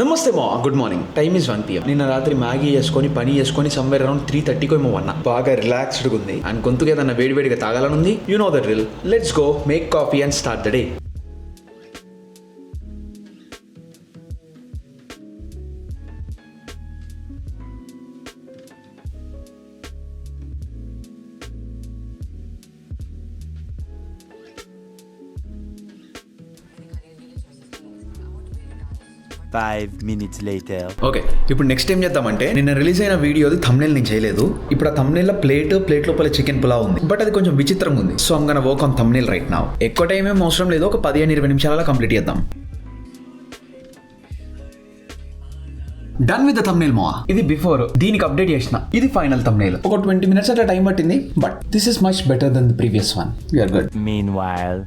నమస్తే మా good morning. Time is 1 PM. నిన్న రాత్రి మ్యాగీ చేసుకొని పని చేసుకొని సమ్వేర్ అరౌండ్ 3:30 ఏమో వన్నా. బాగా రిలాక్స్డ్గా ఉంది అండ్ గొంతుకు ఏదన్నా వేడివేడిగా తాగాలని ఉంది. You know the drill. Let's go make coffee and start the day. Five minutes later. Okay, ఇప్పుడు నెక్స్ట్ ఏం చేద్దామంటే నిన్న రిలీజ్ అయిన వీడియోది థంబ్నెయిల్ నేను చేయలేదు. ఇప్పుడు ఆ థంబ్నెయిల్ లో ప్లేట్ లోపల చికెన్ పులావ్ ఉంది, బట్ అది కొంచెం విచిత్రంగా ఉంది. So I'm gonna work on thumbnail right now. ఎక్కువ టైం ఏం అవసరం లేదు, ఒక 15-20 నిమిషాలలో కంప్లీట్ చేద్దాం. Done with the thumbnail మోవా. ఇది బిఫోర్, దీనికి అప్డేట్ చేసిన. ఇది ఫైనల్ థంబ్నెయిల్. ఒక 20 minutes అట్లా టైం పట్టింది, but this is much better then the previous one. We are good. Meanwhile.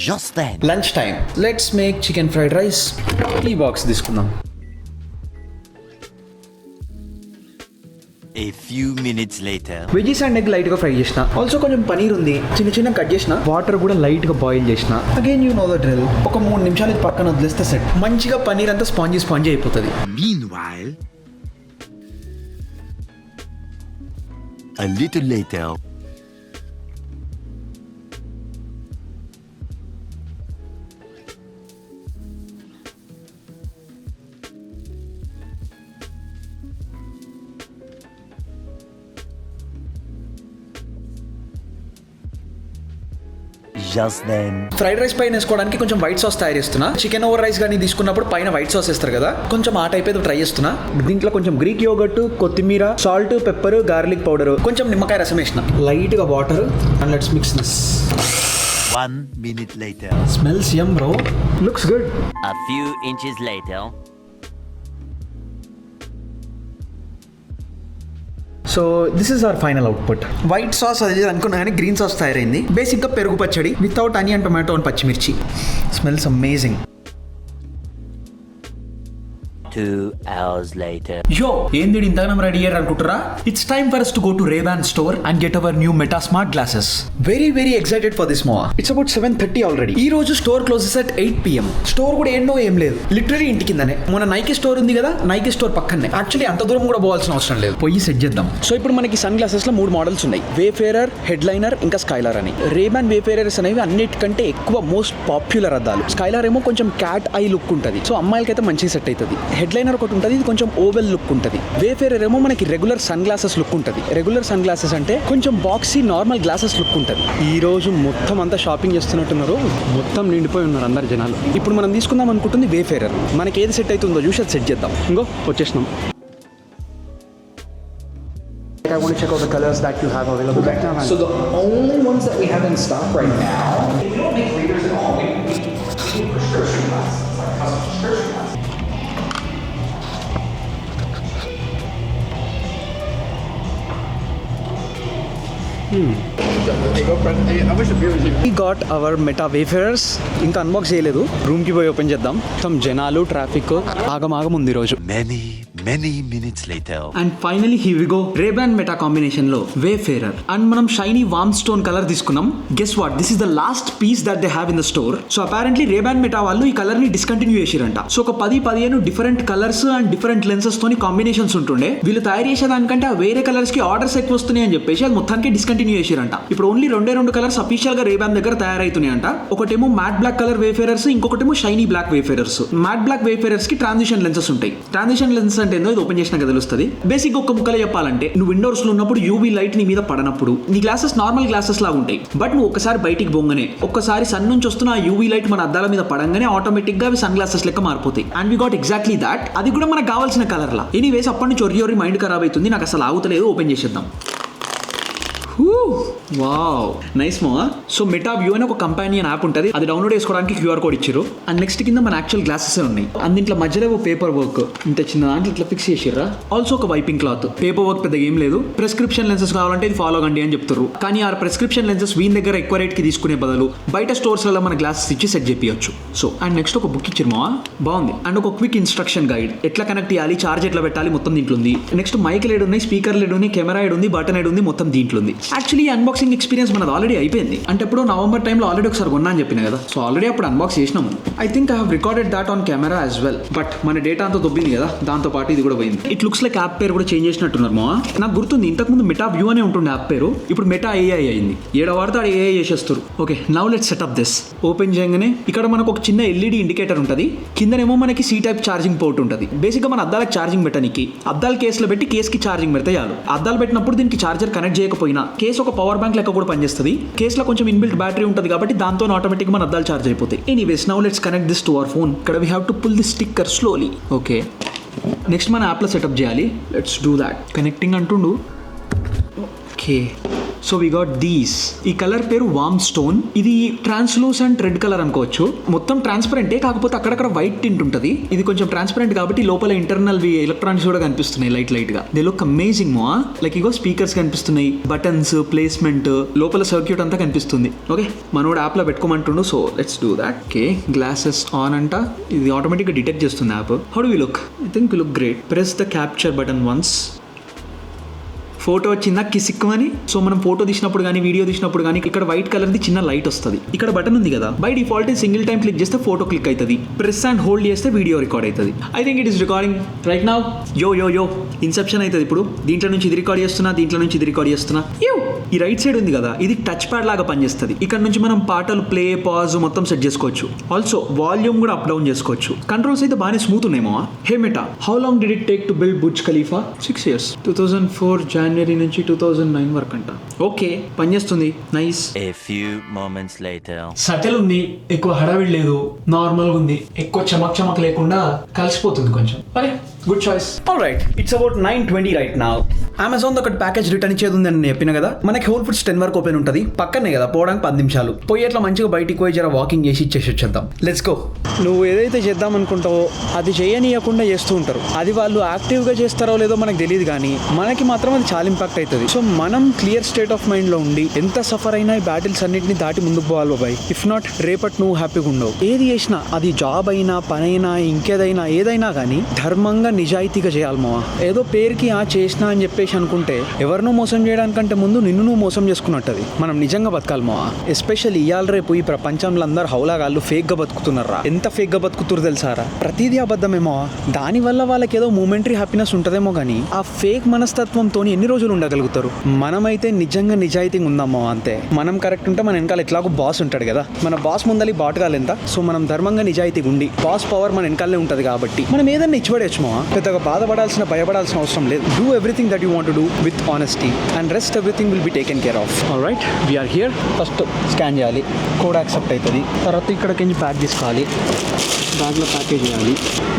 Just then. Lunch time. Let's make chicken fried rice. ఈ box తీసుకుందాం. A few minutes later. Veggies and egg light గా fry చేసిన. Also కొంచెం పనీర్ ఉంది, చిన్న cut చేసిన. Water కూడా light గా బాయిల్ చేసిన. Again you know the drill. ఒక 3 నిమిషాలు ఇది పక్కన వదిలేస్తే సెట్. మంచిగా పనీర్ అంతా స్పాంజీ అయిపోతుంది. Meanwhile. A little later. Just then. Fried rice పైన వేసుకోవడానికి కొంచెం వైట్ సాస్ తయారు చేస్తున్నా. చికెన్ ఓవర్ రైస్ కానీ తీసుకున్నప్పుడు పైన వైట్ సాస్ వేస్తారు కదా, కొంచెం ఆ టైప్ అయితే ట్రై చేస్తున్నా. దీంట్లో కొంచెం గ్రీక్ యోగర్ట్, కొత్తిమీర, సాల్ట్, పెప్పర్, గార్లిక్ పౌడర్, కొంచెం నిమ్మకాయ రసం వేసిన. లైట్ గా water and let's mix this. 1 minute later. Smells yum bro. Looks good. A few inches later. So this is our final output. White sauce అది అనుకున్నా కానీ green sauce తయారైంది. బేసిక్గా పెరుగు పచ్చడి వితౌట్ ఆనియన్, టొమాటో అండ్ పచ్చిమిర్చి. Smells amazing. 2 hours later. Yo, ఏంది ఇంతగానం రెడీ అయ్యారు అనుకుంటారా? It's time for us to go to Ray-Ban store and get our new Meta Smart glasses. Very excited for this mova. It's about 7:30 already. ఈ రోజు store closes at 8 PM. Store కూడా ఏం లేదు, literally ఇంటి కిందనే. మన నైకీ స్టోర్ ఉంది కదా, నైకీ స్టోర్ పక్కనే. యాక్చువల్లీ అంత దూరం కూడా పోవాల్సిన అవసరం లేదు, పోయి సెట్ చేద్దాం. సో ఇప్పుడు మనకి సన్ గ్లాసెస్ లో 3 మోడల్స్ ఉన్నాయి. వేఫేరర్, హెడ్లైనర్, ఇంకా స్కైలర్ అని. Ray-Ban వేఫేరర్స్ అనేవి అన్నిటికంటే ఎక్కువ మోస్ట్ పాపులర్ అద్దాలు. స్కైలర్ ఏమో కొంచెం క్యాట్ ఐ లుక్ ఉంటుంది, సో అమ్మాయిలకైతే మంచిగా సెట్ అవుతుంది. హెడ్లైనర్ ఒకటి ఉంటుంది, ఇది కొంచెం ఓవెల్ లుక్ ఉంటుంది. వేఫేరర్ ఏమో మనకి రెగ్యులర్ సన్ గ్లాసెస్ లుక్ ఉంటుంది. రెగ్యులర్ సన్ గ్లాసెస్ అంటే కొంచెం బాక్సీ నార్మల్ గ్లాసెస్ లుక్ ఉంటుంది. ఈ రోజు మొత్తం అంతా షాపింగ్ చేస్తున్నట్టున్నారు, మొత్తం నిండిపోయి ఉన్నారు అందరు జనాలు. ఇప్పుడు మనం తీసుకుందాం అనుకుంటుంది వేఫేరర్. మనకి ఏది సెట్ అవుతుందో చూసి అది సెట్ చేద్దాం. ఇంకో వచ్చేసినాం. I want to check out the colors that you have available right now. So the only ones that we have in stock right now, we don't make readers at all. We make prescription glasses, like custom prescription glasses. We got our Meta Wayfarers. ఇంకా unbox చేయలేదు, room కి పోయి open చేద్దాం. మొత్తం జనాలు, traffic ఆగమాగం ఉంది ఈ రోజు. Many minutes later. And finally here we go. Ray-Ban Meta combination లో వేఫేరర్. అండ్ మనం షైనీ వామ్ స్టోన్ కలర్ తీసుకున్నాం. Guess what, this is the last piece that they have in the store. So apparently Ray-Ban Meta వాళ్ళు ఈ colour ని discontinue చేసిరంట. So ఒక 10-15 different colours and different lenses తోని combinations ఉంటుండే. వీళ్ళు తయారు చేసే దానికంటే వేరే కలర్స్ కి ఆర్డర్స్ ఎక్కువ వస్తున్నాయి అని చెప్పేసి అది మొత్తానికి డిస్కంటిన్యూ చేసిరంట. ఇప్పుడు ఓన్లీ 2 కలర్స్ అఫీషియల్ గా Ray-Ban దగ్గర తయారైతున్నాయంట. ఒకటేమో మ్యాట్ బ్లాక్ కలర్ వేఫేరర్స్, ఇంకొకటేమో shiny black wayfarers. Matte black wayfarers కి ట్రాన్సిషన్ లెన్సెస్ ఉంటాయి. ట్రాన్సిషన్ లెన్స్ అంటే ఏందో ఇది ఓపెన్ చేసినాక తెలుస్తుంది. బేసిక్ ఒక ముక్కలో చెప్పాలంటే, నువ్వు విండోస్ లో ఉన్నప్పుడు యూవీ లైట్ నీ మీద పడనప్పుడు నీ గ్లాసెస్ నార్మల్ గ్లాసెస్ లాగా ఉంటాయి. బట్ నువ్వు ఒకసారి బయటికి బొంగనే, ఒక్కసారి సన్ నుంచి వస్తున్న ఆ యూవీ లైట్ మన అద్దాల మీద పడంగానే ఆటోమేటిక్ గా అవి సన్ గ్లాసెస్ లెక్క మారిపోతాయి. And we got exactly that. అది కూడా మనకు కావాల్సిన కలర్ లా. ఎనీవేస్ అప్పటి నుంచి ఒర్రి మైండ్ ఖరాబ్ అవుతుంది, నాకు అసలు ఆగుతలేదు. ఓపెన్ చేసేద్దాం. Wow nice మోవా. So meta view అని ఒక కంపానియన్ యాప్ ఉంటుంది, అది డౌన్లోడ్ చేసుకోవడానికి క్యూఆర్ కోడ్ ఇచ్చారు. అండ్ నెక్స్ట్ కింద మన యాక్చువల్ గ్లాసెస్ ఉన్నాయి. అందులో మధ్యలో ఒక పేపర్ వర్క్ ఇంత చిన్న దాంట్లో ఇట్లా ఫిక్స్ చేసిర్రా. ఆల్సో ఒక వైపింగ్ క్లాత్. పేపర్ వర్క్ పెద్దగా ఏం లేదు. ప్రిస్క్రిప్షన్ లెన్సెస్ కావాలంటే ఇది ఫాలో కండి అని చెప్తారు. కానీ ఆ ప్రిస్క్రిప్షన్ లెన్సెస్ వీని దగ్గర ఎక్కువ రేట్ కి తీసుకునే బదులు బయట స్టోర్స్లలో మన గ్లాసెస్ ఇచ్చి సెట్ చేయొచ్చు. సో అండ్ నెక్స్ట్ ఒక బుక్ ఇచ్చారు మోవా, బాగుంది. అండ్ ఒక క్విక్ ఇన్స్ట్రక్షన్ గైడ్, ఎట్లా కనెక్ట్ చేయాలి, చార్జ్ ఎట్లా పెట్టాలి మొత్తం దీంట్లో ఉంది. నెక్స్ట్ మైక్ లైడ్ ఉన్నాయి, స్పీకర్ లైడ్ ఉంది, కెమెరా లైడ్ ఉంది, బటన్ లైడ్ ఉంది, మొత్తం దీంట్లో ఉంది. యాక్చువల్లీ అన్బాక్సింగ్ ఎక్స్పీరియన్స్ మనది ఆల్రెడీ అయిపోయింది. అంటే ఇప్పుడు నవంబర్ టైంలో ఆల్రెడీ ఒకసారి కొన్నా అని చెప్పిన కదా. సో ఆల్రెడీ అప్పుడు అన్బాక్స్ చేసినాము. I think I have recorded that on camera as well. But మన డేటా అంతా దొబ్బింది కదా, దాంతో పాటు ఇది కూడా పోయింది. ఇట్ లుక్స్ లైక్ యాప్ పేరు కూడా చేంజ్ చేసినట్టున్నారు మా. నాకు గుర్తుంది ఇంతకుముందు మెటా వ్యూ అనే ఉంటుండే యాప్ పేరు, ఇప్పుడు మెటా ఏఐ అయింది. ఏడ వాడితే ఆడ ఏఐ చేసేస్తారు. Okay now let's setup this. Open చేయగానే ఇక్కడ మనకు ఒక చిన్న ఎల్ఈడి ఇండికేటర్ ఉంటుంది, కిందనేమో మనకి సి టైప్ ఛార్జింగ్ పోర్ట్ ఉంటుంది. బేసిక్గా మన అద్దాలకు ఛార్జింగ్ పెట్టడానికి అద్దాల కేసులో పెట్టి కేసుకి ఛార్జింగ్ పెడితే చాలు. అద్దాలు పెట్టినప్పుడు దీనికి ఛార్జర్ కనెక్ట్ చేయకపోయినా కేసు ఒక పవర్ బ్యాంక్ లెక్క కూడా పనిచేస్తుంది. కేసులో కొంచెం ఇన్బిల్ట్ బ్యాటరీ ఉంటుంది కాబట్టి దాంతో ఆటోమేటిక్గా మన అద్దాలు ఛార్జ్ అయిపోతాయి. Anyways now let's connect this to our phone. ఇక్కడ we have to pull the sticker slowly. Okay next మన యాప్లో సెటప్ చేయాలి. Let's do that. కనెక్టింగ్ అంటుండు. Okay so we got these. ఈ కలర్ పేరు వామ్ స్టోన్. ఇది translucent red colour అనుకోవచ్చు. మొత్తం ట్రాన్స్పరెంటే, కాకపోతే అక్కడక్కడ వైట్ టింట్ ఉంటుంది. ఇది కొంచెం ట్రాన్స్పరెంట్ కాబట్టి లోపల ఇంటర్నల్ ఎలక్ట్రానిక్స్ కూడా కనిపిస్తున్నాయి లైట్ గా. దే లుక్ అమేజింగ్ మో. లైక్ ఇగో స్పీకర్స్ కనిపిస్తున్నాయి, బటన్స్, ప్లేస్మెంట్, లోపల సర్క్యూట్ అంతా కనిపిస్తుంది. ఓకే మనోడు యాప్ లో పెట్టుకోమంటుండు. So let's do that. Okay glasses on అంట. ఇది ఆటోమేటిక్ గా డిటెక్ట్ చేస్తుంది app. How do we look? I think we look great. Press the capture button once. Photo వచ్చిందా కిసిక్కుమని. సో మనం ఫోటో తీసినప్పుడు కానీ వీడియో తీసినప్పుడు కానీ ఇక్కడ వైట్ కలర్ది చిన్న లైట్ వస్తుంది. ఇక్కడ బటన్ ఉంది కదా, by default single time click చేస్తే ఫోటో క్లిక్ అవుతుంది. ప్రెస్ అండ్ హోల్డ్ చేస్తే వీడియో రికార్డ్ అవుతుంది. I think it is recording right now. యో ఇన్సెప్షన్ అవుతుంది ఇప్పుడు. దీంట్లో నుంచి ఇది రికార్డ్ చేస్తున్నా, దీంట్లో నుంచి ఇది రికార్డ్ చేస్తున్నా. ఈ రైట్ సైడ్ ఉంది కదా, ఇది టచ్ ప్యాడ్ లాగా పనిచేస్తుంది. ఇక్కడ నుంచి మనం పాటలు ప్లే, పాజ్ మొత్తం సెట్ చేసుకోవచ్చు. ఆల్సో వాల్యూమ్ కూడా అప్ డౌన్ చేసుకోవచ్చు. కంట్రోల్స్ అయితే బాగానే స్మూత్ ఉన్నాయేమో. Hey Meta, how long did it take to build Burj Khalifa? 6 years. 2004 జనవరి నుంచి 2009 వరకు అంట. ఓకే పనిచేస్తుంది. Nice. A few moments later. Subtle ఉంది, ఎక్కువ హడావిడి లేదు, నార్మల్ గా ఉంది, ఎక్కువ చమక్ లేకుండా కలిసిపోతుంది కొంచెం. Okay good choice. Alright it's about 9:20 right now. Amazon ఒకటి ప్యాకేజ్ రిటర్న్ ఇచ్చేది ఉంది అని చెప్పిన కదా. మనకి హోల్ ఫుడ్స్ 10 వరకు ఓపెన్ ఉంటుంది. పక్కనే కదా, పోవడానికి 10 నిమిషాలు. పోయి అట్లా మంచిగా బయటికి పోయి జర వాకింగ్ చేసి ఇచ్చేసి వచ్చేద్దాం. Let's go. నువ్వు ఏదైతే చేద్దాం అనుకుంటావో అది చేయనీయకుండా చేస్తూ ఉంటారు. అది వాళ్ళు యాక్టివ్గా చేస్తారో లేదో మనకు తెలియదు, కానీ మనకి మాత్రం అది చాలా ఇంపాక్ట్ అవుతుంది. సో మనం క్లియర్ స్టేట్ ఆఫ్ మైండ్లో ఉండి ఎంత సఫర్ అయినా ఈ బ్యాటిల్స్ అన్నింటినీ దాటి ముందుకు పోవాలి బాబాయ్. ఇఫ్ నాట్ రేపటి నువ్వు హ్యాపీగా ఉండవు. ఏది చేసినా, అది జాబ్ అయినా, పనైనా, ఇంకేదైనా, ఏదైనా కానీ ధర్మంగా నిజాయితీగా చేయాలి మావా. ఏదో పేరుకి చేసినా అని చెప్పేసి అనుకుంటే ఎవరినో మోసం చేయడానికంటే ముందు నిన్ను నువ్వు మోసం చేసుకున్నట్టది. మనం నిజంగా బతకాలి మావా. ఎస్పెషల్లీ ఇవాళ రేపు ఈ ప్రపంచంలో అందరూ హౌలాగాళ్ళు ఫేక్ గా బతుకుతున్నారా. ఎంత ఫేక్ గా బతుకుతురు తెలుసారా. ప్రతిదీ అబద్ధమేమో. దానివల్ల వాళ్ళకి ఏదో మూమెంటరీ హ్యాపీనెస్ ఉంటదేమో కానీ ఆ ఫేక్ మనస్తత్వంతో ఎన్ని రోజులు ఉండగలుగుతారు. మనమైతే నిజంగా నిజాయితీగా ఉందామో అంతే. మనం కరెక్ట్ ఉంటే మన వెనకాల ఎట్లాగో బాస్ ఉంటాడు కదా. మన బాస్ ముందలి బాటగాలు ఎంత. సో మనం ధర్మంగా నిజాయితీగా ఉండి, బాస్ పవర్ మన వెనకాలనే ఉంటది కాబట్టి మనం ఏదన్నా ఇచ్చిపడేచ్చు మావా. పెద్దగా బాధపడాల్సిన, భయపడాల్సిన అవసరం లేదు. Do everything that you want to do with honesty and rest everything will be taken care of. Alright we're here. First scan చేయాలి, కోడ్ యాక్సెప్ట్ అవుతుంది. తర్వాత ఇక్కడికి ప్యాక్ తీసుకోవాలి, బ్యాగ్లో ప్యాకేజ్ చేయాలి.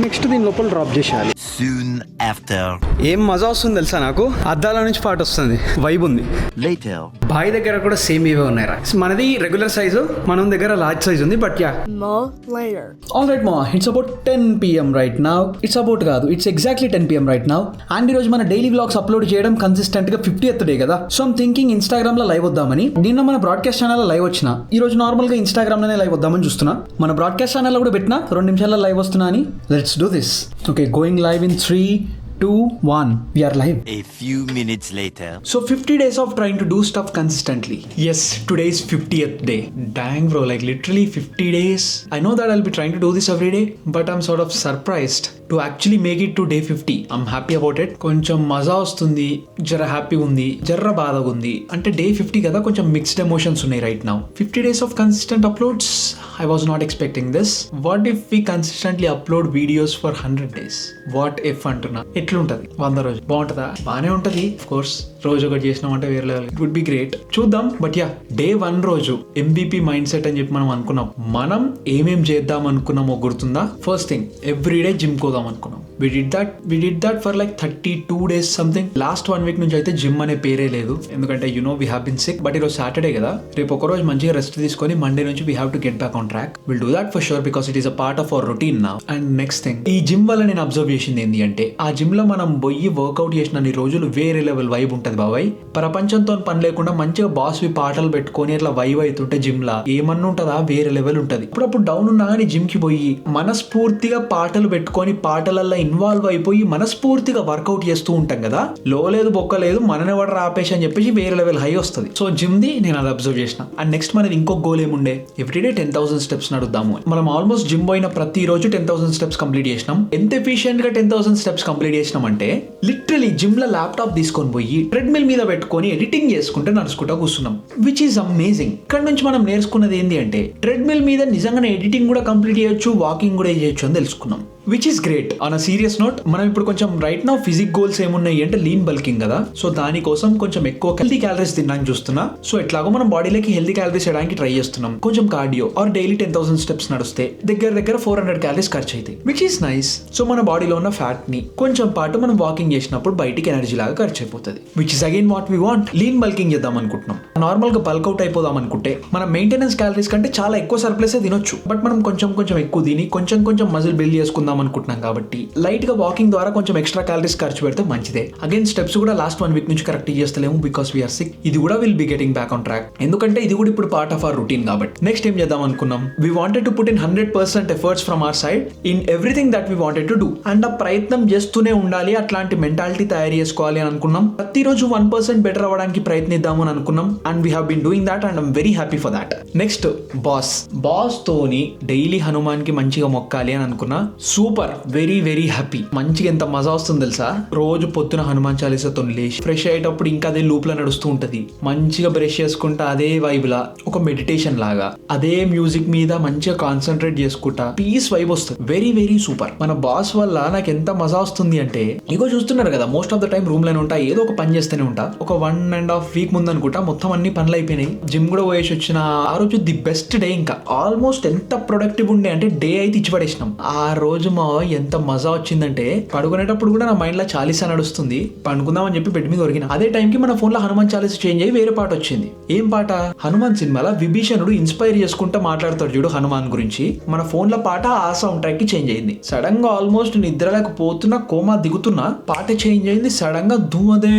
నెక్స్ట్ దీని లోపల డ్రాప్ చేసేయాలి. Soon after. ఏం మజా వస్తుంది తెలుసా నాకు. అద్దాల నుంచి పాట వస్తుంది, వైబ్ ఉంది. Later. బాయ్ దగ్గర కూడా సేమ్ ఇవే ఉన్నాయి. మనది రెగ్యులర్ సైజు, మనం దగ్గర లార్జ్ సైజ్ ఉంది. బట్ యా ఆల్రైట్ మా, it's about 10 PM right now. It's about కాదు, it's exactly 10 PM right now. And ఈ రోజు మన డైలీ వ్లాగ్స్ అప్లోడ్ చేయడం కన్సిస్టెంట్ గా 50th డే కదా. సో ఐమ్ థింకింగ్ ఇన్స్టాగ్రామ్ లో లైవ్ వద్దామని. నిన్న మన బ్రాడ్కాస్ట్ ఛానల్ లో లైవ్ వచ్చిన, ఈ రోజు నార్మల్ గా ఇన్స్టాగ్రామ్ లోనే లైవ్ వద్దామని చూస్తున్నా. మన బ్రాడ్కాస్ట్ ఛానల్ లో కూడా పెట్టినా 2 నిమిషాల్లో లైవ్ వస్తున్నా అని. Let's do this. Okay going live in 3, 2, 1. We are live. A few minutes later. So 50 days of trying to do stuff consistently. Yes, today is 50th day. Dang bro, like literally 50 days. I know that I'll be trying to do this every day, but I'm sort of surprised to actually make it to day 50. I'm happy about it. కొంచెం మజా వస్తుంది, జర happy ఉంది, జర్ర బాధగా ఉంది. అంటే day 50 కదా, కొంచెం మిక్స్డ్ ఎమోషన్స్ ఉన్నాయి right now. 50 days of consistent uploads, I was not expecting this. What if we consistently upload videos for 100 days? What if అంటున్నా ఎట్లుంటది 100 రోజు బాగుంటుందా? బానే ఉంటది. ఆఫ్ కోర్స్ రోజు ఒకటి చేసినామంటే వేరే level. It would be great. చూద్దాం. బట్ యా, డే 1 రోజు MVP మైండ్ సెట్ అని చెప్పి మనం అనుకున్నాం. మనం ఏమేం చేద్దాం అనుకున్నామో గుర్తుందా? ఫస్ట్ థింగ్, ఎవ్రీడే జిమ్ కోదాం అనుకున్నాం. We did that for like 32 days something. Last 1 week నుంచి అయితే జిమ్ అనే పేరే లేదు, ఎందుకంటే we have been sick. But ఈరోజు సాటర్డే కదా, రేపు ఒక రోజు మంచిగా రెస్ట్ తీసుకొని మండే నుంచి we have to get back on track. We'll do that for sure because it is a part of our routine now. And next thing, ఈ gym వల్ల నేను అబ్జర్వ్ చేసింది ఏంటి అంటే, ఆ జిమ్ లో మనం పోయి వర్కౌట్ చేసిన రోజులు వేరే లెవెల్ వైబ్ ఉంటది బాబాయ్. ప్రపంచంతో పని లేకుండా మంచిగా బాస్ వి పాటలు పెట్టుకొని అట్లా వైబ్ అవుతుంటే జిమ్ లా ఏమన్నా ఉంటుందా, వేరే లెవెల్ ఉంటది. అప్పుడప్పుడు డౌన్ ఉన్నా కానీ జిమ్ కి పోయి మనస్ఫూర్తిగా పాటలు పెట్టుకొని పాటలల్లో ఇన్వాల్వ్ అయిపోయి మనస్ఫూర్తిగా వర్కౌట్ చేస్తూ ఉంటాం కదా, లో లేదు బొక్క లేదు మననే వాడు రాపేసి అని చెప్పేసి వేరే లెవెల్ హై వస్తుంది. సో జిమ్ ది నేను అది అబ్జర్వ్ చేసిన. అండ్ నెక్స్ట్ మనది ఇంకొక గోల్ ఏముండే, ఎవ్రీడే 10,000 స్టెప్స్ నడుద్దాము. మనం ఆల్మోస్ట్ జిమ్ పోయిన ప్రతి రోజు 10,000 స్టెప్స్ కంప్లీట్ చేసినాం. ఎంత ఎఫిషియెంట్ గా 10,000 స్టెప్స్ కంప్లీట్ చేసినాం అంటే, లిటరలీ జిమ్ లో ల్యాప్టాప్ తీసుకొని పోయి ట్రెడ్మిల్ మీద పెట్టుకొని ఎడిటింగ్ చేసుకుంటే నడుచుకుంటా కూర్చున్నాం, విచ్ ఈస్ అమేజింగ్. ఇక్కడ నుంచి మనం నేర్చుకున్నది ఏంటి అంటే, ట్రెడ్మిల్ మీద నిజంగానే ఎడిటింగ్ కూడా కంప్లీట్ చేయొచ్చు, వాకింగ్ కూడా చేయొచ్చు అని తెలుసుకున్నాం, which is great. On a serious note, మనం ఇప్పుడు కొంచెం రైట్ నౌ ఫిజిక్ గోల్స్ ఏమున్నాయి అంటే లీన్ బల్కింగ్ కదా. సో దానికోసం కొంచెం ఎక్కువ హెల్తీ క్యాలరీస్ తినడానికి చూస్తున్నా. సో ఎట్లాగో మనం బాడీలోకి హెల్తీ క్యాలరీస్ వేయడానికి ట్రై చేస్తున్నాం. కొంచెం కార్డియో ఆర్ డైలీ 10,000 స్టెప్స్ నడిస్తే దగ్గర 400 క్యాలరీస్ ఖర్చు అవుతాయి, విచ్ ఈస్ నైస్. సో మన బాడీలో ఉన్న ఫ్యాట్ ని కొంచెం పాటు మనం వాకింగ్ చేసినప్పుడు బయటికి ఎనర్జీ లాగా ఖర్చు అయిపోతుంది, which is again what we want. Lean bulking చేద్దాం అనుకుంటున్నాం. నార్మల్ గా బల్క్ అవుట్ అయిపోదాం అనుకుంటే మన మెయింటెనెన్స్ క్యాలరీస్ కంటే చాలా ఎక్కువ సర్ప్లస్ తినొచ్చు. బట్ మనం కొంచెం ఎక్కువ తిని కొంచెం మజిల్ బిల్డ్ చేసుకుందాం అనుకుంటున్నాం కాబట్టి లైట్ గా వాకింగ్ ద్వారా కొంచెం ఎక్స్ట్రా క్యాలరీస్ ఖర్చు పెడితే మంచిదే. అగైన్ స్టెప్స్ కూడా లాస్ట్ 1 వీక్ నుంచి కరెక్ట్ చేస్తలేము బికాస్ వీఆర్ సిక్. ఇది కూడా will be getting back on track, ఎందుకంటే ఇది కూడా ఇప్పుడు పార్ట్ ఆఫ్ అవర్ రొటీన్ కాబట్టి. నెక్స్ట్ ఏం చేద్దాం అనుకున్నాం, we wanted to put in 100% efforts from our side in everything that we wanted to do. And ఆ ప్రయత్నం చేస్తూనే ఉండాలి, అట్లాంటి మెంటాలిటీ తయారు చేసుకోవాలి అని అనుకున్నాం. ప్రతిరోజు 1% బెటర్ అవ్వడానికి ప్రయత్నిద్దాము అని అనుకున్నాం. And we have been doing that and I'm very happy for that. Next boss తోని డైలీ హనుమాన్ కి మంచిగా మొక్కాలి అని అనుకున్నా. Super, very happy. మంచిగా ఎంత మజా వస్తుంది తెలుసా. రోజు పొద్దున హనుమాన్ చాలీసాతో లేచి ఫ్రెష్ అయ్యేటప్పుడు ఇంకా అదే లూప్ లో నడుస్తూ ఉంటది. మంచిగా బ్రష్ చేసుకుంటా అదే వైబ్ లా ఒక మెడిటేషన్ లాగా అదే మ్యూజిక్ మీద మంచిగా కాన్సన్ట్రేట్ చేసుకుంటా పీస్ వైబ్ వస్తుంది. Very super. మన బాస్ వల్ల నాకు ఎంత మజా వస్తుంది అంటే, ఇగో చూస్తున్నారు కదా, most of the time room లోనే ఉంటా, ఏదో ఒక పని చేస్తూనే ఉంటా. ఒక 1.5 వీక్ ముందు అనుకుంటా మొత్తం అన్ని పనులు అయిపోయినాయి. జిమ్ కూడా పోయేసి వచ్చిన. ఆ రోజు ది బెస్ట్ డే. ఇంకా ఆల్మోస్ట్ ఎంత ప్రొడక్టివ్ ఉండే అంటే డే అయితే ఇచ్చి పడేసినాం. ఆ రోజు మా ఎంత మజా వచ్చిందంటే, పడుకునేటప్పుడు కూడా నా మైండ్ లో చాలీసా నడుస్తుంది. పండుకుందామని చెప్పి బెడ్ మీద ఒరిగిన. అదే టైంకి మన ఫోన్ లో హనుమాన్ చాలీసా చేంజ్ అయ్యి వేరే పాట వచ్చింది. ఏం పాట? హనుమాన్ సినిమాలో విభీషణుడు ఇన్స్పైర్ చేసుకుంటా మాట్లాడతాడు చూడు హనుమాన్ గురించి. మన ఫోన్ లో పాట ఆ సౌండ్ ట్రాక్ కి చేంజ్ అయింది. సడన్ గా ఆల్మోస్ట్ నిద్రలేకపోతున్నా, కోమా దిగుతున్నా, పాట చేంజ్ అయింది. సడన్ గా దువదే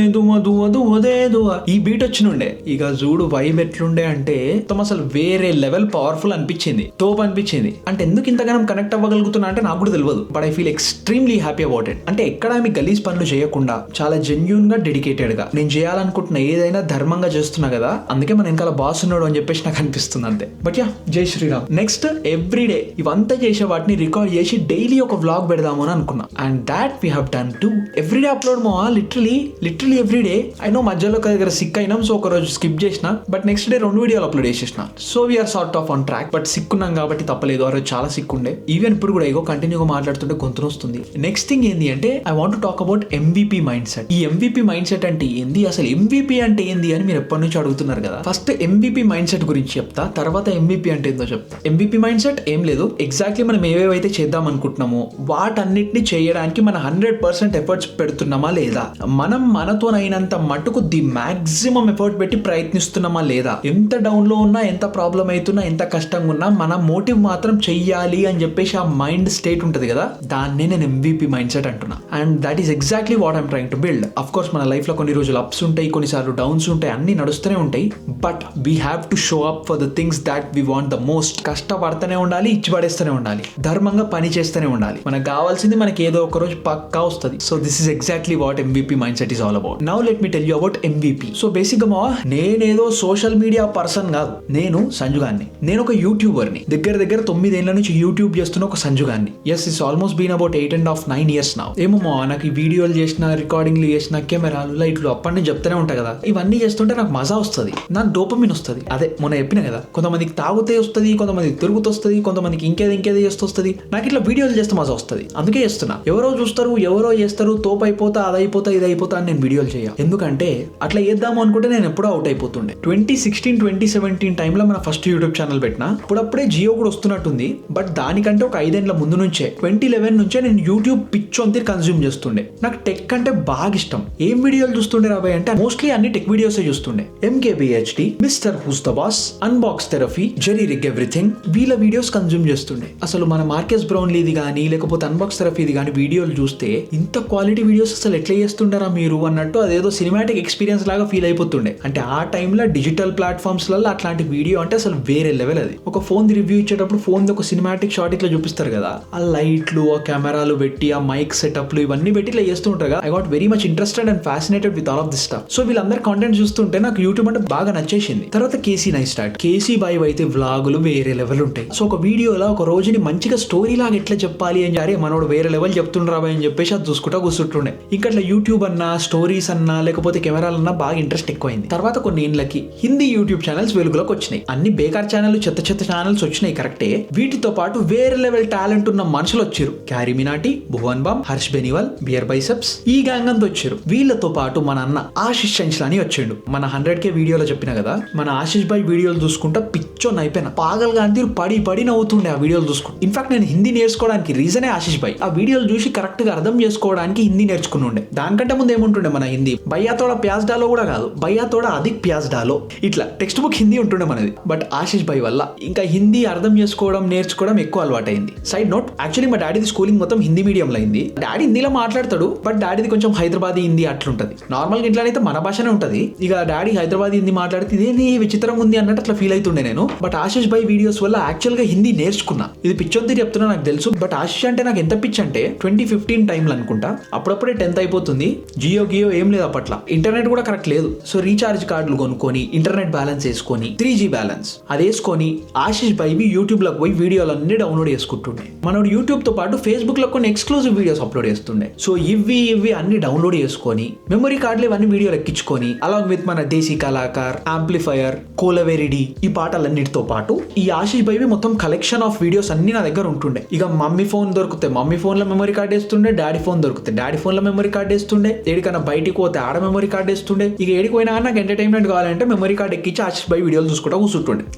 దువ ఈ బీట్ వచ్చినుండే. ఇక చూడు వైబ్ ఎట్లుండే అంటే మొత్తం అసలు వేరే లెవెల్ పవర్ఫుల్ అనిపించింది, తోపు అనిపించింది. అంటే ఎందుకు ఇంతగానం కనెక్ట్ అవ్వగలుగుతున్నా అంటే నాకు కూడా తెలియదు. But I feel extremely happy about it. అంటే ఎక్కడ మీ గలీజ్ పనులు చేయకుండా చాలా జెన్యూన్ గా డెడికేటెడ్ గా నేను చేయాలనుకుంటున్న ఏదైనా ధర్మంగా చేస్తున్నా కదా, అందుకే మన వెనకాల బాస్ ఉన్నాడు అని చెప్పేసి నాకు అనిపిస్తుంది అంతే. బట్ యా, జై శ్రీరామ్. నెక్స్ట్ ఎవ్రీడే ఇవంతా చేసే వాటిని రికార్డ్ చేసి డైలీ ఒక వ్లాగ్ పెడదాము అని అనుకున్నా. And that we have done to. Everyday upload మో, లిటరలీ ఎవ్రీడే. ఐ నో మధ్యలో ఒక దగ్గర సిక్ అయినాం, సో ఒక రోజు స్కిప్ చేసిన. బట్ నెక్స్ట్ డే 2 వీడియోలు అప్లోడ్ చేసేసిన. So we're sort of on track. But sick ఉన్నాం కాబట్టి తప్పలేదు. ఆ రోజు చాలా సిక్ ఉండే. ఈవెన్ ఇప్పుడు కూడా ఏగో కంటిన్యూగా మాట్లాడుతుంటే గొంతున వస్తుంది. నెక్స్ట్ థింగ్ ఏంది అంటే, I want to talk about MVP mind set. ఈ MVP మైండ్ సెట్ అంటే ఏంది, అసలు MVP అంటే ఏంది అని మీరు ఎప్పటి నుంచి అడుగుతున్నారు కదా. ఫస్ట్ MVP మైండ్ సెట్ గురించి చెప్తా, తర్వాత MVP అంటే ఏందో చెప్తా. MVP మైండ్ సెట్ ఏం లేదు, ఎగ్జాక్ట్లీ మనం ఏవేవైతే చేద్దాం అనుకుంటున్నామో వాటన్నిటిని చేయడానికి మన 100% ఎఫర్ట్స్ పెడుతున్నామా లేదా, మనం మనతోనైనంత మటుకు ది మాక్సిమం ఎఫర్ట్ పెట్టి ప్రయత్నిస్తున్నామా లేదా, ఎంత డౌన్ లో ఉన్నా, ఎంత ప్రాబ్లం అవుతున్నా, ఎంత కష్టంగా ఉన్నా మన మోటివ్ మాత్రం చెయ్యాలి అని చెప్పేసి ఆ మైండ్ స్టేట్ ఉంటది కదా, దాన్నే నేను MVP మైండ్ సెట్ అంటున్నా. And that is exactly what I'm trying to build. Of course మన లైఫ్ లో కొన్ని రోజులు అప్స్ ఉంటాయి, కొన్నిసార్లు డౌన్స్ ఉంటాయి, అన్ని నడుస్తూనే ఉంటాయి. But we have to show up for the things that we want the most. కష్టపడుతూనే ఉండాలి, ఇచ్చి పడేస్తూనే ఉండాలి, ధర్మంగా పని చేస్తూనే ఉండాలి. మనకు కావాల్సింది మనకి ఏదో ఒక రోజు పక్కా వస్తుంది. So this is exactly what MVP mind set is all about. Now let me tell you about MVP. So basic గా నేనేదో సోషల్ మీడియా పర్సన్ కాదు, నేను సంజుగాన్ని. నేను ఒక యూట్యూబర్ని. దగ్గర 9 ఏళ్ల నుంచి యూట్యూబ్ చేస్తున్న ఒక సంజుగాన్ని. Yes, is almost been about 8.5-9 years now. ఏమో నాకు ఈ వీడియోలు చేసిన, రికార్డింగ్లు చేసిన, కెమెరాలు, లైట్లు అప్పటి నుంచి చెప్తూనే ఉంటాయి కదా. ఇవన్నీ చేస్తుంటే నాకు మజా వస్తుంది, నాకు డోపమిన్ వస్తుంది. అదే మొన్న చెప్పిన కదా, కొంతమందికి తాగుతే వస్తుంది, కొంతమందికి తిరుగుతూ వస్తుంది, కొంతమందికి ఇంకేది చేస్తొస్తుంది. నాకు ఇట్లా వీడియోలు చేస్తే మజా వస్తుంది, అందుకే చేస్తున్నా. ఎవరో చూస్తారు, ఎవరో చేస్తారు, తోపు అయిపోతా, అదైపోతా, ఇది అయిపోతా అని నేను వీడియోలు చేయ. ఎందుకంటే అట్లా చేద్దాము అనుకుంటే నేను ఎప్పుడో అవుట్ అయిపోతుండే. 2016-2017 టైంలో మన ఫస్ట్ యూట్యూబ్ ఛానల్ పెట్టినా. అప్పుడప్పుడే జియో కూడా వస్తున్నట్టుంది, బట్ దానికంటే ఒక 5 ఏళ్ల ముందు నుంచే 2011 నుంచే నేను యూట్యూబ్ పిచ్చొంతి కన్జ్యూమ్ చేస్తుండే. నాకు టెక్ అంటే బాగా ఇష్టం. ఏం వీడియోలు చూస్తుండే రాబాయ్ అంటే మోస్ట్లీ అన్ని టెక్ వీడియోసే చూస్తుండే. MKBHD, mister who's the boss, unbox therapy, zari rig everything, వీళ్ళ వీడియోస్ కన్జ్యూమ్ చేస్తుండే. అసలు మన మార్కెస్ బ్రౌన్లీది కానీ లేకపోతే అన్బాక్స్ థెరపీది కానీ వీడియోలు చూస్తే ఇంత క్వాలిటీ వీడియోస్ అసలు ఎట్లా చేస్తుండారా మీరు అన్నట్టు అదేదో సినిమాటిక్ ఎక్స్పీరియన్స్ లాగా ఫీల్ అయిపోతుండే. అంటే ఆ టైంలో డిజిటల్ ప్లాట్ఫామ్స్లలో అట్లాంటి వీడియో అంటే అసలు వేరే లెవెల్. అది ఒక ఫోన్ రివ్యూ ఇచ్చేటప్పుడు ఫోన్ ఒక సినిమాటిక్ షాట్ ఇట్లా చూపిస్తారు కదా, ఆ లైట్లు, ఆ కెమెరాలు పెట్టి, ఆ మైక్ సెటప్లు ఇవన్నీ పెట్టి ఇట్లా చేస్తూ ఉంటారు. I got very much interested and fascinated with all of this stuff. So వీళ్ళందరూ కాంటెంట్ చూస్తుంటే నాకు యూట్యూబ్ అంటే బాగా నచ్చేసింది. తర్వాత కేసీ నైస్టాట్, కేసీ బాయ్ అయితే వ్లాగులు వేరే లెవెల్ ఉంటాయి. సో ఒక వీడియోలో ఒక రోజుని మంచిగా స్టోరీ లాగా ఎట్లా చెప్పాలి అని చెప్పి మనోడు వేరే లెవెల్ చెప్తుండ్రాబాయ్ అని చెప్పేసి అది చూసుకుంటా కూర్చుంటుండే. ఇంకా అట్లా యూట్యూబ్ అన్నా, స్టోరీస్ అన్నా, లేకపోతే కెమెరాలన్నా బాగా ఇంట్రెస్ట్ ఎక్కువైంది. తర్వాత కొన్ని ఏళ్ళకి హిందీ యూట్యూబ్ ఛానల్స్ వెలుగులోకి వచ్చినాయి. అన్ని బేకార్ ఛానల్, చెత్త ఛానల్స్ వచ్చినాయి కరెక్టే. వీటితో పాటు వేరే లెవెల్ టాలెంట్ ఉన్న మనుషులు వచ్చారు. క్యారీ మినాటి, భువన్ బామ్, హర్ష్ బెనివాల్, బియర్ బైసెప్స్, ఈ గ్యాంగ్ అంతా వచ్చారు. వీళ్ళతో పాటు మన అన్న ఆశిష్ చంచలాని వచ్చిండు. మన 100K వీడియోలో చెప్పిన కదా, మన ఆశిష్ బాయ్ వీడియోలు చూసుకుంటా పిచ్చోన్ అయిపోయినా. పాగల్గా అంతే పడి నవ్వుతుండే ఆ వీడియోలు చూసుకుంటా. ఇన్ఫాక్ట్ నేను హిందీ నేర్చుకోవడానికి రీజనే ఆశిష్ బాయ్. ఆ వీడియోలు చూసి కరెక్ట్ గా అర్థం చేసుకోవడానికి హిందీ నేర్చుకుని ఉండే. దానికంటే ముందు ఏముంటుండే మన హిందీ, భయ్యాతోడ ప్యాజ్ డాలో కూడా కాదు, భయ్యాతోడ అధిక్ ప్యాజ్ డాలో, ఇట్లా టెక్స్ట్ బుక్ హిందీ ఉంటుండే మనది. బట్ ఆశిష్ బాయ్ వల్ల ఇంకా హిందీ అర్థం చేసుకోవడం, నేర్చుకోవడం ఎక్కువ అలవాటైంది. సైడ్ నోట్, యాక్చువల్లీ మా డాడీది స్కూలింగ్ మొత్తం హిందీ మీడియంలో అయింది. డాడీ హిందీలో మాట్లాడతాడు, బట్ డాడీది కొంచెం హైదరాబాదీ హిందీ అట్లుంటది. నార్మల్గా ఇంట్లోనైతే మన భాషనే ఉంటది. ఇక డాడీ హైదరాబాదీ హిందీ మాట్లాడితే ఇదేంది విచిత్రం ఉంది అన్నట్టు అట్లా ఫీల్ అవుతుండే నేను. బట్ ఆశిష్ బాయ్ వీడియోస్ వల్ల యాక్చువల్ గా హిందీ నేర్చుకున్నా. ఇది పిచ్చొంతి చెప్తున్నా నాకు తెలుసు, బట్ ఆశిష్ అంటే నాకు ఎంత పిచ్ అంటే 2015 టైంలో అనుకుంటా, అప్పుడప్పుడే 10th అయిపోతుంది. జియో ఏం లేదు అప్పట్లో, ఇంటర్నెట్ కూడా కరెక్ట్ లేదు. సో రీఛార్జ్ కార్డులు కొనుక్కొని, ఇంటర్నెట్ బ్యాలెన్స్ వేసుకొని, 3G బ్యాలెన్స్ అది వేసుకొని ఆశిష్ బాయ్ యూట్యూబ్ లోకి పోయి వీడియోలన్నీ డౌన్లోడ్ చేసుకుంటుండే. మనోడు యూట్యూబ్ తో పాటు ఫేస్బుక్ లో కొన్ని ఎక్స్క్లూజివ్ వీడియోస్ అప్లోడ్ చేస్తుండే. సో ఇవి అన్ని డౌన్లోడ్ చేసుకొని, మెమరీ కార్డులు ఇవన్నీ వీడియోలు ఎక్కించుకొని, అలాంగ్ విత్ మన దేశీ కళాకార్, యాంప్లిఫైయర్, కోలవేరిడి ఈ పాటలన్నిటితో పాటు ఈ ఆశిష్ బాయ్ మొత్తం కలెక్షన్ ఆఫ్ వీడియోస్ అన్ని నా దగ్గర ఉంటుండే. ఇక మమ్మీ ఫోన్ దొరికితే మమ్మీ ఫోన్ లో మెమరీ కార్డ్ వేస్తుండే, డాడీ ఫోన్ దొరికితే డాడీ ఫోన్ లో మెమరీ కార్డ్ వేస్తుండే, ఏడికన్నా బయటికి పోతే ఆడ మెమరీ కార్డ్ వేస్తుండే. ఇక ఏడిపోయినా నాకు ఎంటర్టైన్మెంట్ కావాలంటే మెమరీ కార్డ్ ఎక్కించి ఆశిష్ బాయ్ వీడియోలు చూసుకుంటా కూర్చుంటుండే.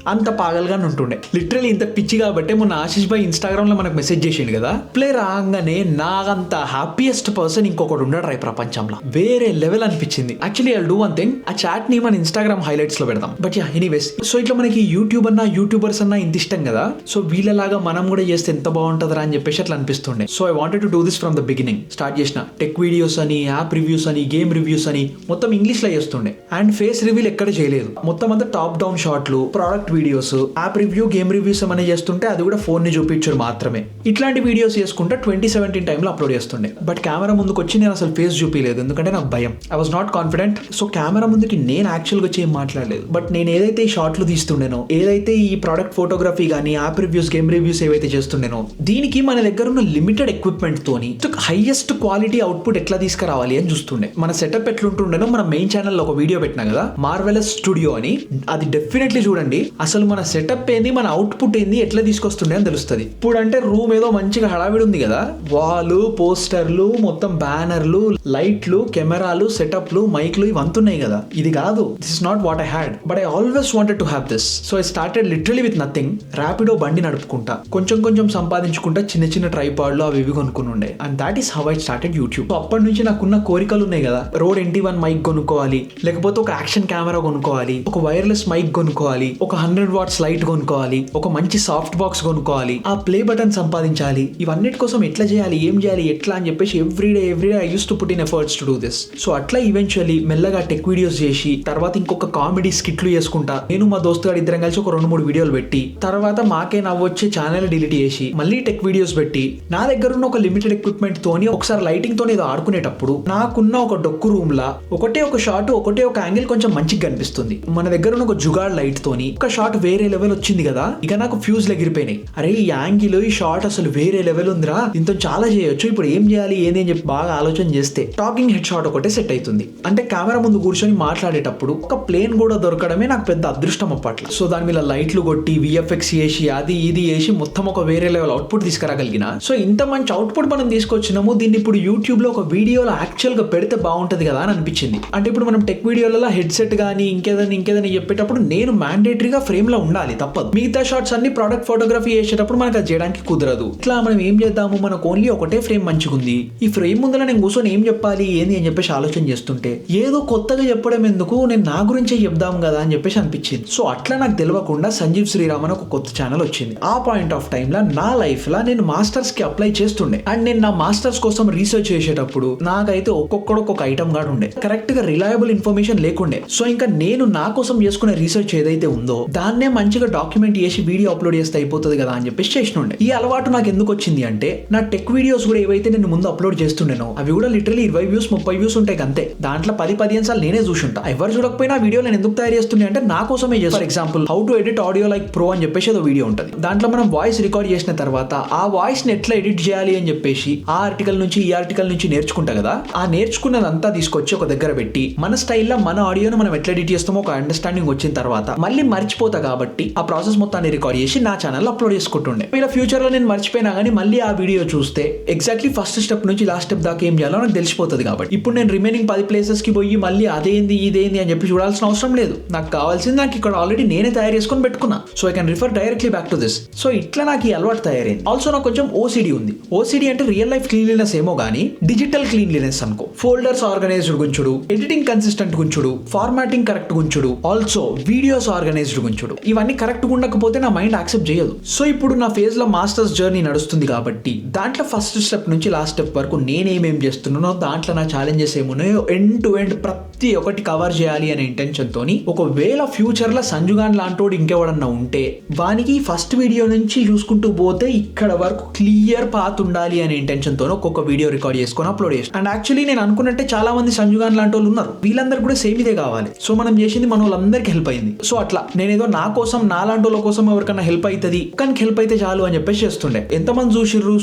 అంత పాగల్గానే ఉంటుండే. లిటరలీ ఇంత పిచ్చి కాబట్టి మొన్న ఆశిష్ బాయ్ ఇన్స్టాగ్రామ్ లో మనకు మెసేజ్ చేసిండు కదా, ప్లే రాగానే నాకంత హ్యాపీయెస్ట్ పర్సన్ ఇంకొకటి ఉండడు రా ప్రపంచంలో. వేరే లెవెల్ అనిపించింది. Actually I do one thing, ఆ చాట్ ని మన ఇన్స్టాగ్రామ్ హైలైట్స్ లో పెడదాం. బట్ యా ఎనీవేస్, సో ఇట్లా మనకి యూట్యూబ్ అన్నా, యూట్యూబర్స్ అన్నా ఇంత ఇష్టం కదా, సో వీళ్ళలాగా మనం కూడా చేస్తే ఎంత బాగుంటుందిరా అని చెప్పేసి అట్లా అనిపిస్తుండే. So I wanted to do this from the beginning. Start చేసిన టెక్ వీడియోస్ అని, యాప్ రివ్యూస్ అని, గేమ్ రివ్యూస్ అని మొత్తం ఇంగ్లీష్ లో చేస్తుండే. అండ్ ఫేస్ రివ్యూలు ఎక్కడ చేయలేదు, మొత్తం అంతా టాప్ డౌన్ షాట్లు, product videos, app review, game reviews ఏమైనా చేస్తుంటే అది కూడా ఫోన్ ని చూపించారు మాత్రమే. ఇట్లాంటి వీడియోస్ చేసుకుంటే 2017 టైంలో అప్లోడ్ చేస్తుండే. బట్ కెమెరా ముందుకు వచ్చి నేను అసలు ఫేస్ చూపించలేదు, ఎందుకంటే నాకు భయం. I was not confident. So camera ముందుకి నేను యాక్చువల్గా వచ్చి ఏం మాట్లాడలేదు. బట్ నేను ఏదైతే ఈ షార్ట్లు తీస్తుండేనో, ఏదైతే ఈ ప్రోడక్ట్ ఫోటోగ్రఫీ కానీ, యాప్ రివ్యూస్, గేమ్ రివ్యూస్ ఏవైతే చేస్తుండేనో, దీనికి మన దగ్గర ఉన్న లిమిటెడ్ ఎక్విప్మెంట్ తోని హైయెస్ట్ క్వాలిటీ అవుట్పుట్ ఎట్లా తీసుకురావాలి అని చూస్తుండే. మన సెటప్ ఎట్లుంటుండేనో మన మెయిన్ ఛానల్లో ఒక వీడియో పెట్టినా కదా, మార్వెలస్ స్టూడియో అని, అది డెఫినెట్లీ చూడండి. అసలు మన సెటప్ ఏంది, మన అవుట్పుట్ ఏంది, ఎట్లా తీసుకొస్తుండే అని తెలుస్తుంది. ఇప్పుడు అంటే రూమ్ ఏదో మంచిగా హడావిడి ఉంది కదా, వాల్, పోస్టర్లు, మొత్తం బ్యానర్లు, లైట్లు, కెమెరాలు, సెటప్లు, మైక్లు ఇవంతున్నాయి కదా. ఇది కాదు, this is not what I had, but I always wanted to have this. So I started literally with nothing. Rapido బండి నడుపుకుంటా, కొంచెం సంపాదించుకుంటా, చిన్న ట్రైపాడ్లు అవి ఇవి కొనుక్కుని ఉండే. And that is how I started YouTube. So అప్పటి నుంచి నాకున్న కోరికలు ఉన్నాయి కదా, రోడ్ NT1 మైక్ కొనుక్కోవాలి, లేకపోతే ఒక యాక్షన్ కెమెరా కొనుక్కోవాలి, ఒక వైర్లెస్ మైక్ కొనుక్కోవాలి, ఒక 100 watts లైట్ కొనుక్కోవాలి, ఒక మంచి సాఫ్ట్ బాక్స్ కొనుక్కోవాలి, ఆ ప్లే బటన్ సంపాదించాలి. ఇవన్నిటి కోసం ఎట్లా చేయాలి, ఏం చేయాలి, ఎట్లా అని చెప్పేసి everyday I use to put in efforts to do this. So అట్లా ఈవెన్చువల్లీ మెల్లగా టెక్ వీడియోస్ చేసి, తర్వాత ఇంకొక కామెడీ స్కిట్లు చేసుకుంటా, నేను మా దోస్తు గారు ఇద్దరం కలిసి ఒక 2-3 వీడియోలు పెట్టి, తర్వాత మాకే నవ్వొచ్చే ఛానల్ డిలీట్ చేసి, మళ్ళీ టెక్ వీడియోస్ పెట్టి, నా దగ్గర ఉన్న ఒక లిమిటెడ్ ఎక్విప్మెంట్ తోని ఒకసారి లైటింగ్ తోని ఏదో ఆడుకునేటప్పుడు నాకున్న ఒక డొక్కు రూమ్ లా ఒకటే ఒక షాట్, ఒకటే ఒక యాంగిల్ కొంచెం మంచిగా కనిపిస్తుంది. మన దగ్గర ఉన్న ఒక జుగాడ్ లైట్ తోని ఒక షాట్ వేరే లెవెల్ వచ్చింది కదా, ఇక నాకు ఫ్యూజ్ ఎగిరిపోయినాయి. అరే ఈ యాంగిల్, ఈ షాట్ అసలు వేరే లెవెల్ ఉందిరా, దీంతో చాలా చేయొచ్చు, ఇప్పుడు ఏం చేయాలి ఏంది అని చెప్పి బాగా ఆలోచన చేస్తే టాకింగ్ హెడ్ షాట్ ఒకటే సెట్ అవుతుంది. అంటే కెమెరా ముందు కూర్చొని మాట్లాడేటప్పుడు ఒక ప్లేన్ కూడా దొరకడమే నాకు పెద్ద అదృష్టం అప్పట్లో. సో దాని మీద లైట్లు కొట్టి విఎఫ్ఎక్స్ చేసి అది ఇది చేసి మొత్తం ఒక వేరే లెవెల్ అవుట్పుట్ తీసుకురాగలిగిన. సో ఇంత మంచి అవుట్పుట్ మనం తీసుకొచ్చినాము, దీన్ని ఇప్పుడు యూట్యూబ్ లో ఒక వీడియోలో యాక్చువల్ గా పెడితే బాగుంటది కదా అని అనిపించింది. అంటే ఇప్పుడు మనం టెక్ వీడియోలలో హెడ్సెట్ కానీ ఇంకేదని చెప్పేటప్పుడు నేను మ్యాండేటరీగా ఫ్రేమ్ లో ఉండాలి, తప్పదు. మిగతా షార్ట్స్ అన్ని ప్రొడక్ట్ ఫోటోగ్రఫీ చేసేటప్పుడు మనకు అది చేయడానికి కుదరదు. ఇట్లా మనం ఏం చేద్దాము, మనకు ఓన్లీ ఒకటే ఫ్రేమ్ మంచిగా ఉంది, ఈ ఫ్రేమ్ ముందర నేను కూర్చొని ఏం చెప్పాలి ఏంది అని చెప్పేసి ఆలోచన చేస్తుంటే ఏదో కొత్తగా చెప్పడం ఎందుకు, నేను నా గురించే చెప్దాం కదా అని చెప్పేసి అనిపించింది. సో అట్లా నాకు తెలియకుండా సంజీవ్ శ్రీరామ్ అని ఒక కొత్త ఛానల్ వచ్చింది. ఆ పాయింట్ ఆఫ్ టైమ్ లో నా లైఫ్ లో నేను మాస్టర్స్ కి అప్లై చేస్తుండే. అండ్ నేను నా మాస్టర్స్ కోసం రీసెర్చ్ చేసేటప్పుడు నాకైతే ఒక్కొక్క ఐటమ్ గార్డ్ ఉండే, కరెక్ట్ గా రిలయబుల్ ఇన్ఫర్మేషన్ లేకుండే. సో ఇంకా నేను నా కోసం చేసుకునే రీసెర్చ్ ఏదైతే ఉందో దాన్నే మంచిగా డాక్యుమెంట్ చేసి వీడియో అప్లోడ్ చేస్తే అయిపోతుంది కదా అని చెప్పేసి చేసినుండే. ఈ అలవాటు నాకు ఎందుకు వచ్చింది అంటే నా టెక్ వీడియోస్ కూడా ఏవైతే నేను ముందు అప్లోడ్ చేస్తుండేనో అవి కూడా లిటరలీ 20 వ్యూస్ 30 వ్యూస్ ఉంటాయి అంతే. దాంట్లో 10-15 సార్లు నేనే చూసుంటా. ఎవరు చూడకపోయినా వీడియో నేను ఎందుకు తయారు చేస్తుండే అంటే నా కోసమే చేస్తాను. For example how to edit audio like pro అని చెప్పేసి ఏదో వీడియో ఉంటుంది. దాంట్లో మనం వాయిస్ రికార్డ్ చేసిన తర్వాత ఆ వాయిస్ ని ఎట్లా ఎడిట్ చేయాలి అని చెప్పేసి ఆ ఆర్టికల్ నుంచి ఈ ఆర్టికల్ నుంచి నేర్చుకుంటా కదా, ఆ నేర్చుకున్నదంతా తీసుకొచ్చి ఒక దగ్గర పెట్టి మన స్టైల్లో మన ఆడియోను మనం ఎట్లా ఎడిట్ చేస్తామో ఒక అండర్స్టాండింగ్ వచ్చిన తర్వాత మళ్ళీ మర్చిపోతా కాబట్టి ఆ ప్రాసెస్ మొత్తాన్ని రికార్డ్ చేసి నా ఛానల్ అప్లోడ్ చేసుకుంటుండే. ఇలా ఫ్యూచర్ లో నేను మర్చిపోయినా కానీ మళ్ళీ ఆ వీడియో చూస్తే ఎగ్జాక్ట్లీ ఫస్ట్ స్టెప్ నుంచి లాస్ట్ స్టెప్ దాకా ఏం చేయాలో నాకు తెలిసిపోతుంది. కాబట్టి ఇప్పుడు నేను రిమైనింగ్ 10 ప్లేసెస్ కి పోయి మళ్ళీ అదేంది ఇదేంది అని చెప్పి చూడాల్సిన అవసరం లేదు. నాకు కావాల్సింది నాకు ఇక్కడ ఆల్రెడీ నేనే తయారు చేసుకొని పెట్టుకున్నా. So I can refer directly back to this. So ఇట్లా నాకు ఈ అలవాటు తయారైంది. ఆల్సో నాకు కొంచెం ఓసిడి ఉంది. ఓసిడి అంటే రియల్ లైఫ్ క్లీన్లీనెస్ ఏమో కానీ డిజిటల్ క్లీన్లీనెస్ అనుకో. ఫోల్డర్స్ ఆర్గనైజ్డ్ గుంచుడు, ఎడిటింగ్ కన్సిస్టెంట్ గుంచుడు, ఫార్మాటింగ్ కరెక్ట్ గుంచుడు, ఆల్సో వీడియోస్ ఆర్గనైజ్డ్ గుంచుడు. ఇవన్నీ కరెక్ట్ ఉండకపోతే నా మైండ్ యాక్సెప్ట్ చేయదు. సో ఇప్పుడు నా ఫేజ్ లో మాస్టర్స్ జర్నీ నడుస్తుంది కాబట్టి దాంట్లో ఫస్ట్ స్టెప్ నుంచి లాస్ట్ స్టెప్ వరకు నేనేమేం చేస్తున్నానో దాంట్లో నా ఛాలెంజెస్ ఏమున్నాయో ఎండ్ టు ఎండ్ ప్రతి ఒక్కటి కవర్ చేయాలి అనే ఇంటెన్షన్ తోని ఒకవేళ ఫ్యూచర్ లో సంజుగాన్ లాంటోడు ఇంకెవడన్నా ఉంటే వానికి ఫస్ట్ వీడియో నుంచి చూసుకుంటూ పోతే ఇక్కడ వరకు క్లియర్ పాత్ ఉండాలి అనే ఇంటెన్షన్ తో ఒక్కొక్క వీడియో రికార్డ్ చేసుకొని అప్లోడ్ చేస్తాను. అండ్ యాక్చువల్లీ నేను అనుకున్నట్టే చాలా మంది సంజుగాన్ లాంటి వాళ్ళు ఉన్నారు, వీళ్ళందరూ కూడా సేమ్ ఇదే కావాలి. సో మనం చేసింది మన వాళ్ళందరికీ హెల్ప్ అయింది. సో అట్లా నేనేదో నా కోసం నా లాంటి వాళ్ళ కోసం ఎవరికన్నా హెల్ప్ అవుతుంది కానీ హెల్ప్ అయితే చాలు అని చెప్పేసి చేస్తుండే. ఎంతమంది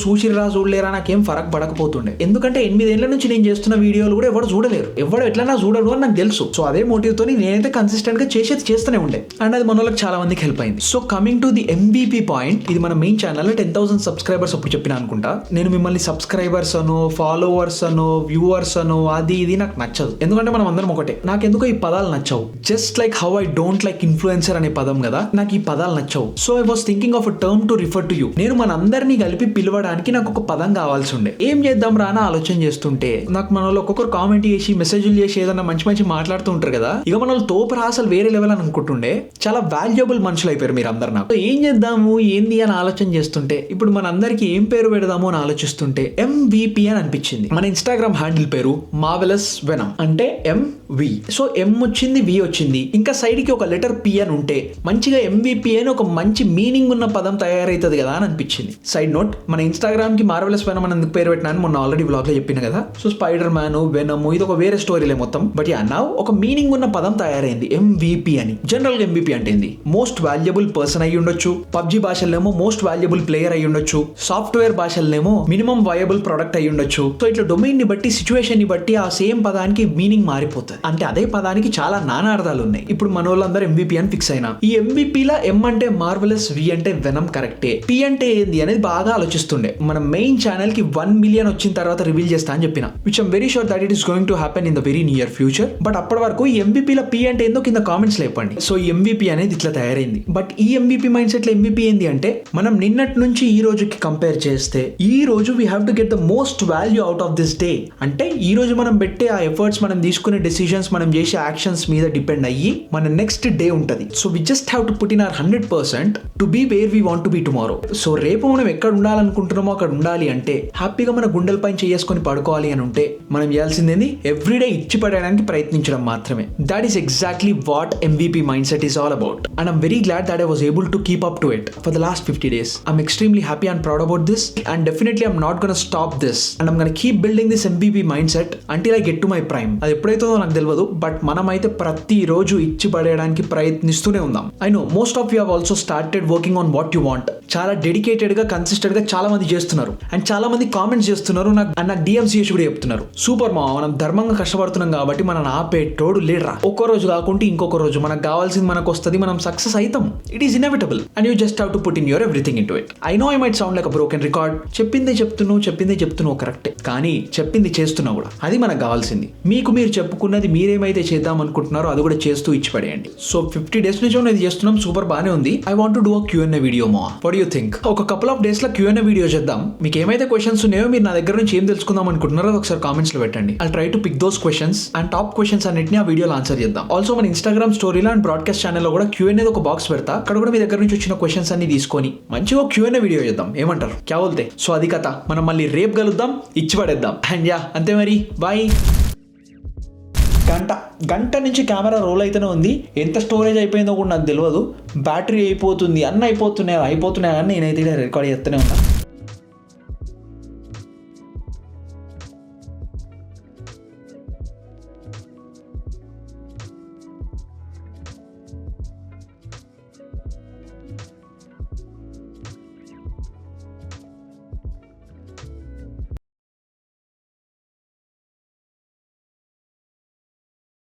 చూసిర్రా చూడలేరా నాకేం ఫరక్ పడకపోతుండే. ఎందుకంటే 8 ఏళ్ల నుంచి నేను చేస్తున్న వీడియోలు కూడా ఎవరు చూడలేరు, ఎవరు ఎట్లా చూడరు అని నాకు తెలుసు. సో అదే మోటివ్ తోని నేనైతే కన్సిస్టెంట్ గా చేస్తూనే ఉండే. అండ్ అది మన వాళ్ళకి చాలా మందికి హెల్ప్ అయింది. So coming to the MVP point, ఇది మన మెయిన్ ఛానల్ 10,000 సబ్స్క్రైబర్స్ అప్పుడు చెప్పిన అనుకుంటా. నేను మిమ్మల్ని సబ్స్క్రైబర్స్ అనో ఫాలోవర్స్ అనో వ్యూవర్స్ అనో అది ఇది నాకు నచ్చదు. ఎందుకంటే మనం అందరం ఒకటే. నాకెందుకో ఈ పదాలు నచ్చవు. Just like how I don't like influencer అనే పదం కదా, నాకు ఈ పదాలు నచ్చవు. So I was thinking of a term two refer to you. నేను మనందరినీ కలిపి పిలవడానికి నాకు ఒక పదం కావాల్సి ఉండే. ఏం చేద్దాం రా అని ఆలోచన చేస్తుంటే నాకు మన వాళ్ళు ఒక్కొక్కరు కామెంట్ చేసి మెసేజ్లు చేసి ఏదన్నా మంచి మాట్లాడుతూ ఉంటారు కదా, ఇక మన వాళ్ళు తోపరా అసలు వేరే లెవెల్ అని అనుకుంటుండే. చాలా వాల్యుబుల్ మనుషులు అయిపోయారు మీరు అందరు. నాకు ఏం చేద్దాము ఏంది అని ఆలోచన చేస్తుంటే ఇప్పుడు మన అందరికి ఏం పేరు పెడదాము అని ఆలోచిస్తుంటే MVP అని అనిపించింది. మన ఇన్స్టాగ్రామ్ హ్యాండిల్ పేరు మార్వెలస్ వెనమ్, అంటే MV. సో M వచ్చింది, V వచ్చింది, ఇంకా సైడ్ కి ఒక లెటర్ P అని ఉంటే మంచిగా MVP అని ఒక మంచి మీనింగ్ ఉన్న పదం తయారైతుంది కదా అని అనిపించింది. సైడ్ నోట్, మన ఇన్స్టాగ్రామ్ కి మార్వెలస్ వెనమ్ అని ఎందుకు పేరు పెట్టినా మొన్న ఆల్రెడీ బ్లాగ్ లో చెప్పిన కదా. సో స్పైడర్ మ్యాన్, వెనమ్ ఇది ఒక వేరే స్టోరీలే మొత్తం. బట్ అన్నా ఒక మీనింగ్ ఉన్న పదం తయారైంది MVP అని. జనరల్ గా MVP అంటే ఏంది? మోస్ట్ వాల్యుబుల్ పర్సన్ అయ్యి ఉండొచ్చు, PUBG భాషల్నేమో మోస్ట్ వాల్యుబుల్ ప్లేయర్ అయ్యి ఉండొచ్చు, సాఫ్ట్వేర్ భాషల్నేమో మినిమం వయబుల్ ప్రొడక్ట్ అయ్యి ఉండొచ్చు. సో ఇట్లా డొమైన్ ని బట్టి సిచ్యువేషన్ ని బట్టి ఆ సేమ్ పదానికి మీనింగ్ మారిపోతుంది. అంటే అదే పదానికి చాలా నానా అర్థాలు ఉన్నాయి. ఇప్పుడు మన వాళ్ళందరూ MVP అని ఫిక్స్ అయినా ఈ MVP లా M అంటే మార్వెలస్, V అంటే వెనమ్ కరెక్టే, P అంటే ఏంది అనేది బాగా ఆలోచిస్తుండే. మన మెయిన్ ఛానల్ కి 1 మిలియన్ వచ్చిన తర్వాత రివీల్ చేస్తా అని చెప్పిన, which I'm very sure that it is going to happen in the very near future. But అప్పటి వరకు ఈ MVP లా P అంటే ఏందో కింద కామెంట్స్ లేపండి. సో ఈ MVP అనేది ఇట్లా తయారైంది. బట్ ఈ MVP మైండ్ సెట్ లో MVP ఏంది అంటే మనం నిన్నటి నుంచి ఈ రోజుకి కంపేర్ చేస్తే ఈ రోజు we have to get the most value out of this day. అంటే ఈ రోజు మనం పెట్టే ఆ ఎఫర్ట్స్, మనం తీసుకునే డెసిషన్స్, మనం చేసే యాక్షన్స్ మీద డిపెండ్ అయ్యి మన నెక్స్ట్ డే ఉంటది. So we just have to put in our 100% to be where we want to be tomorrow. సో రేపు మనం ఎక్కడ ఉండాలనుకుంటున్నామో అక్కడ ఉండాలి అంటే హ్యాపీగా మన గుండెల పైన చేసుకొని పడుకోవాలి అని ఉంటే మనం చేయాల్సిందేంది ఎవ్రీడే ఇచ్చి పడడానికి ప్రయత్నించడం మాత్రమే. That is exactly what MVP mind set is all about. And I'm very glad that I was able to keep up to it for the last 50 days. I'm extremely happy and proud about this, and definitely I'm not gonna stop this, and I'm gonna keep building this MVP mindset until I get to my prime. అది ఎప్పుడైతుందో నాకు తెలియదు, but మనమైతే ప్రతి రోజు ఇచ్చి పడేయడానికి ప్రయత్నిస్తూనే ఉందాం. I know most of you have also started working on what you want. చాలా డెడికేటెడ్ గా కన్సిస్టెంట్ గా చాలా మంది చేస్తున్నారు అండ్ చాలా మంది కామెంట్స్ చేస్తున్నారు, నాకు డిఎంసీ చేసి కూడా చెప్తున్నారు. సూపర్ మా, మనం ధర్మంగా కష్టపడుతున్నాం కాబట్టి మనం ఆపేటోడు లేడరా. ఒక్క రోజు కాకుంటే ఇంకొక రోజు మనకు కావాల్సింది మనకు వస్తుంది, మనం సక్సెస్ అవుతాం. It is inevitable and you just have to put in your everything in to it. I know I might sound like a broken record. చెప్పిందే చెప్తున్నావు కరెక్టే, కానీ చెప్పింది చేస్తున్నావు కూడా, అది మనకు కావాల్సింది. మీకు మీరు చెప్పుకున్నది మీరేమైతే చేద్దాం అనుకుంటున్నారో అది కూడా చేస్తూ ఇచ్చి పడేయండి. సో 50 days నుంచి ఇది చేస్తున్నాం, సూపర్ బానే ఉంది. I want to do a Q&A video మో. What you think? ఒక కపుల్ ఆఫ్ డేస్ లో Q&A వీడియో చేద్దాం. మీకు ఏమైతే క్వశ్చన్స్ ఉన్నాయో, మీరు నా దగ్గర నుంచి ఏం తెలుసుకుందాం అనుకుంటున్నారో ఒకసారి కామెంట్స్ లో పెట్టండి. I try to pick those questions and top questions అన్నిటిని ఆ వీడియోలో ఆన్సర్ చేద్దాం. ఆల్సో మన ఇన్స్టాగ్రామ్ స్టోరీలో అండ్ బ్రాడ్కాస్ట్ ఛానల్లో కూడా Q&A ఒక బాక్స్ పెడతా. అక్కడ కూడా మీ దగ్గర నుంచి వచ్చిన క్వశ్చన్స్ అన్ని తీసుకొని మంచిగా Q&A వీడియో చేద్దాం. ఏమంటారు? క్యా బోల్తే? సో అది కథ. మనం మళ్ళీ రేపు కలుద్దాం, ఇచ్చి పడేద్దాం. అండ్ యా, అంతే మరి, బాయ్. గంట నుంచి కెమెరా రోల్ అయితేనే ఉంది. ఎంత స్టోరేజ్ అయిపోయిందో కూడా నాకు తెలియదు. బ్యాటరీ అయిపోతుంది, అన్నీ అయిపోతున్నాయి కానీ నేనైతే రికార్డ్ చేస్తూనే ఉన్నా.